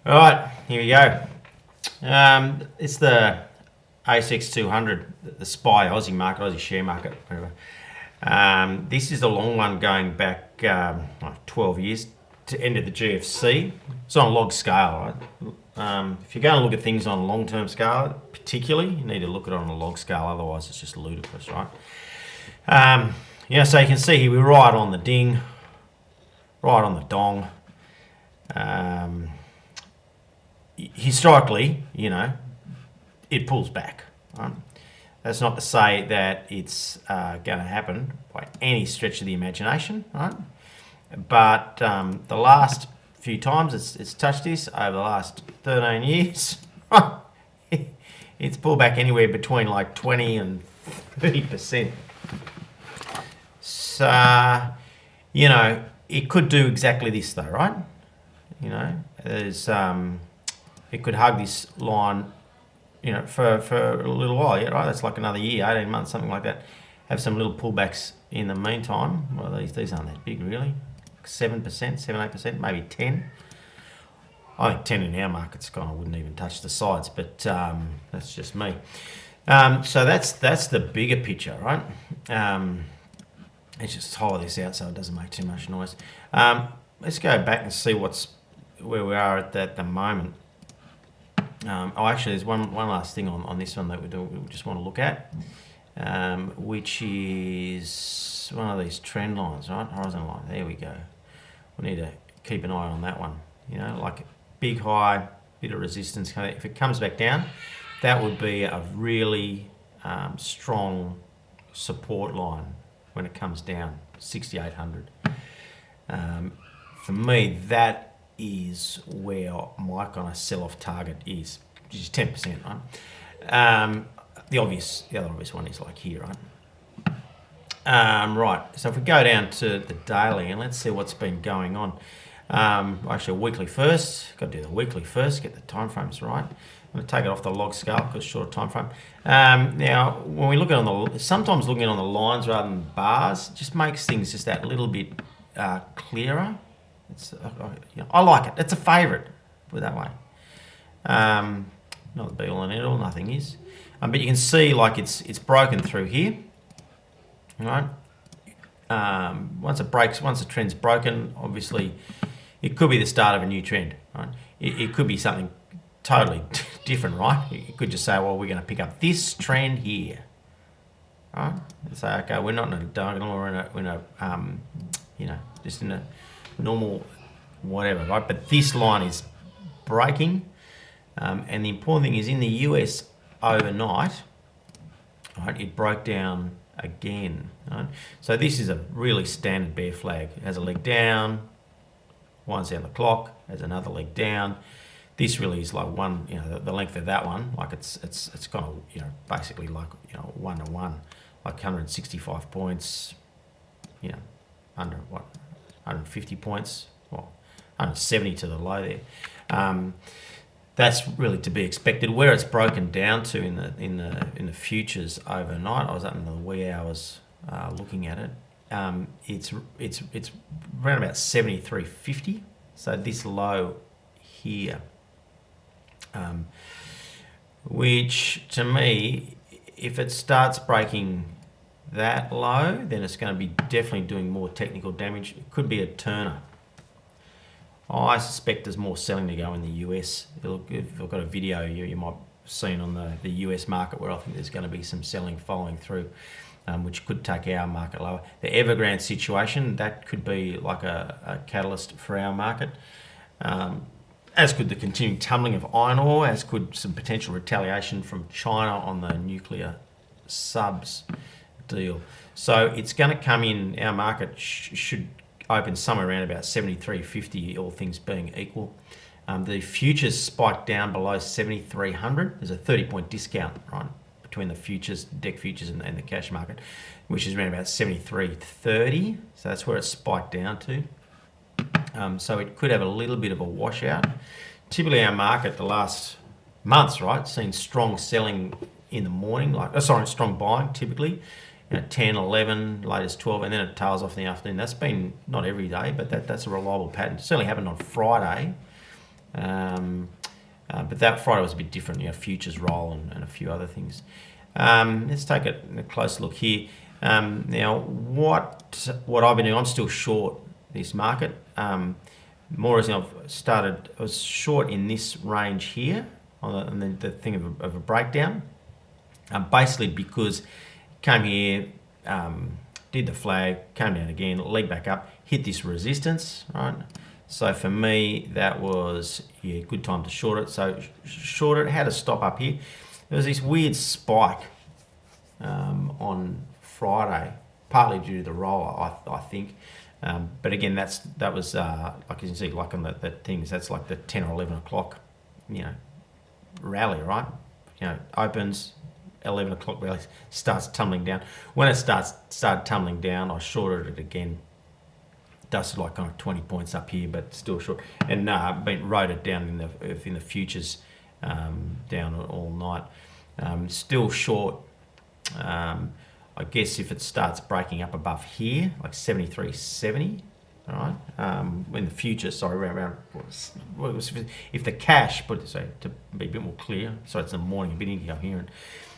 All right, here we go. It's the ASX200, the SPY Aussie market, Aussie share market, whatever. This is the long one going back 12 years to end of the GFC. It's on a log scale, right? If you're going to look at things on a long-term scale, particularly, you need to look at it on a log scale, otherwise it's just ludicrous, right? So you can see here we're right on the ding, right on the dong. Historically, it pulls back. Right? That's not to say that it's going to happen by any stretch of the imagination, right? But the last few times it's touched this over the last 13 years, it's pulled back anywhere between like 20 and 30%. So, it could do exactly this though, right? There's it could hug this line, for a little while, yeah, right? That's like another year, 18 months, something like that. Have some little pullbacks in the meantime. Well, these aren't that big, really. 7%, 8%, maybe 10. I think 10 in our markets kind of wouldn't even touch the sides, but that's just me. So that's the bigger picture, right? Let's just hollow this out so it doesn't make too much noise. Let's go back and see where we are at the moment. Actually, there's one last thing on this one that we just want to look at, which is one of these trend lines, right? Horizontal line. There we go. We need to keep an eye on that one. Like big high, bit of resistance. If it comes back down, that would be a really strong support line when it comes down, 6,800. For me, that is where my kind of sell-off target is, which is 10%, right? The other obvious one is like here, right? Right, so if we go down to the daily and let's see what's been going on. Actually, weekly first. Got to do the weekly first, get the time frames right. I'm going to take it off the log scale because it's shorter time frame. Now, when we look at sometimes looking on the lines rather than bars just makes things just that little bit clearer. I like it. It's a favourite, put it that way. Not the be all and end all, nothing is. But you can see like it's broken through here, right? Once the trend's broken, obviously it could be the start of a new trend, right? It could be something totally different, right? You could just say, well, we're going to pick up this trend here, right? And say, okay, we're not in a diagonal, we're in a just in a normal whatever, right? But this line is breaking, and the important thing is in the US overnight, right? It broke down again, right? So this is a really standard bear flag. It has a leg down, winds down the clock, has another leg down. This really is like one, the length of that one, like it's kind of, basically like, 1-to-1, like 165 points, under 150 points, well, 170 to the low there. That's really to be expected. Where it's broken down to in the futures overnight, I was up in the wee hours looking at it. It's around about 73.50. So this low here, which to me, if it starts breaking that low, then it's going to be definitely doing more technical damage. It could be a turner. I suspect there's more selling to go in the US. If I've got a video you might have seen on the US market where I think there's going to be some selling following through, which could take our market lower. The Evergrande situation, that could be like a catalyst for our market. As could the continuing tumbling of iron ore, as could some potential retaliation from China on the nuclear subs deal. So it's going to come in, our market should open somewhere around about 73.50, all things being equal. The futures spiked down below 7,300. There's a 30-point discount, right, between the futures, deck futures and the cash market, which is around about 73.30. So that's where it spiked down to. So it could have a little bit of a washout. Typically our market the last months, right, seen strong selling in the morning, strong buying typically, 10, 11, latest 12, and then it tails off in the afternoon. That's been not every day, but that's a reliable pattern. It certainly happened on Friday. But that Friday was a bit different, futures roll and a few other things. Let's take a closer look here. Now, what I've been doing, I'm still short this market. More as I was short in this range here on the thing of a breakdown. Basically because it came here, did the flag, came down again, leg back up, hit this resistance, right? So for me, that was good time to short it. So short it, had a stop up here. There was this weird spike on Friday, partly due to the roll, I think. But again, that was like you can see, like on the things, that's like the 10 or 11 o'clock, rally, right? Opens. 11 o'clock rally starts tumbling down. When it started tumbling down, I shorted it again. Dusted like kind of 20 points up here, but still short. And rode it down in the futures down all night. Still short. I guess if it starts breaking up above here, like 73.70, all right. In the future, sorry, around if the cash, to be a bit more clear, so it's in the morning, a bit incoherent.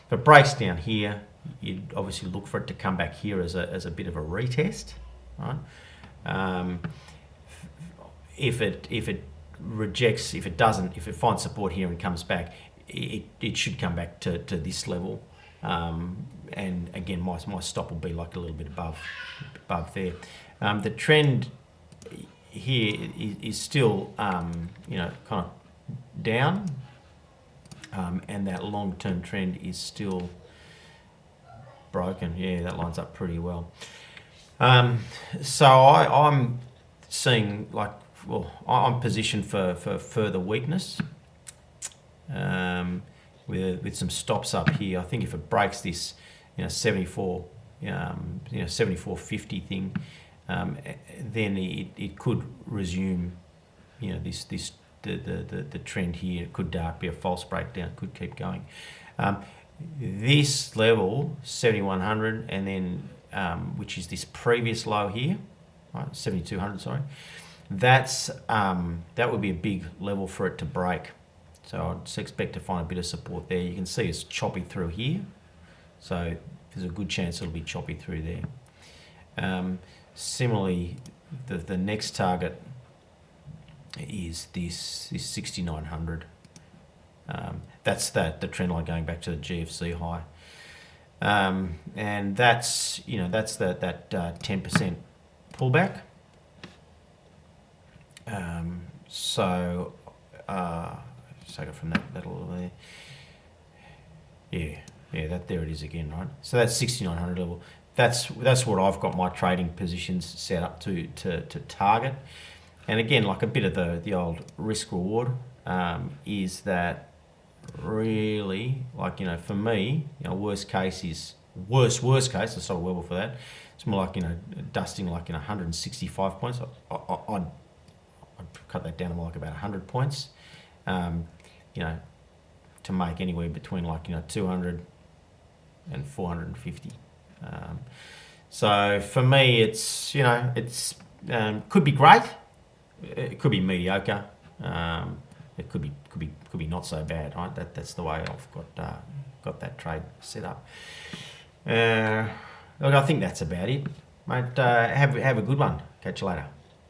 If it breaks down here, you'd obviously look for it to come back here as a bit of a retest, right? If it rejects, if it finds support here and comes back, it should come back to this level. And again, my stop will be like a little bit above there. The trend here is still kind of down. And that long-term trend is still broken. Yeah, that lines up pretty well. So I'm seeing I'm positioned for further weakness with some stops up here. I think if it breaks this, 74, 74.50 thing, then it could resume, the trend here. It could be a false breakdown, could keep going. This level, 7100, and then which is this previous low here, right, 7200, sorry, that would be a big level for it to break. So I'd expect to find a bit of support there. You can see it's choppy through here, so there's a good chance it'll be choppy through there. Similarly, the next target is this 6900. That's the trend line going back to the GFC high, and that's that 10% pullback. So just take it from that level there. Yeah, that there it is again, right? So that's 6900 level. That's what I've got my trading positions set up to target. And again, like a bit of the old risk reward is that really, for me, worst case is worst case. I saw a level for that. It's more like dusting 165 points. I'd cut that down to more like about 100 points. To make anywhere between 200 and 450. So for me, it's could be great. It could be mediocre. It could be not so bad. Right? That's the way I've got that trade set up. Look, I think that's about it, mate. Have a good one. Catch you later.